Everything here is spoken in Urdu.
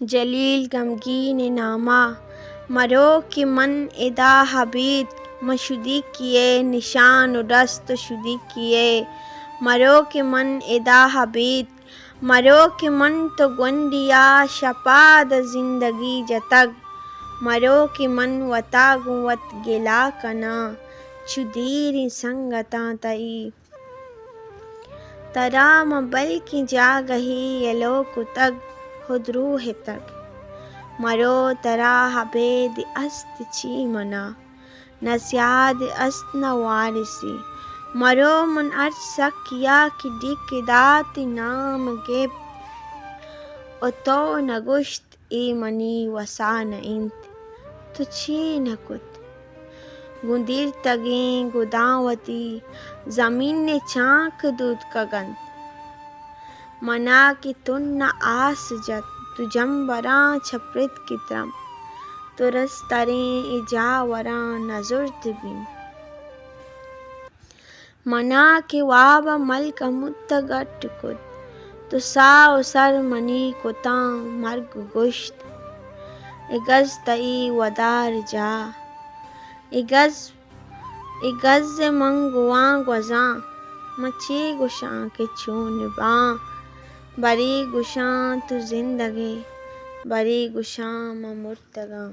جلیل غمگین نامہ مرو کہ من ادا حبیب مشدی کیے نشان و دست شدی کیے مرو کہ من ادا حبیب مرو کہ من تو گوندیا شپاد زندگی جتگ مرو کہ من وطا گوت گلا کنا چو دیریں سنگتاں تئی ترا مہ بلکہ جاگہی یلو کتگ خود روح تگ مرو ترا حبید است چی منا نہ سیاد است نہ وارثی مرو من ارچھسک یا کہ ڈیک داتے نام گپ او تو نگشت ای منی وسا نہ انت تو چے نہ کت گندیر تگیں گداں وتی زمین نے چانک دود کگند منا کہ تن نہ آس جت تو جنبراں چھپرت کترم ترس تریں ای جاوراں نزرد بین منا کہ وابہ ملک مت گٹ کت تو ساو سر منی کتاں مرگ گشت ای گز تئی ودار جا ای گز من گواں گوزاں مہ چے گشاں کہ چون باں بری گشاں تو زندگے بری گشاں مہ مرتگاں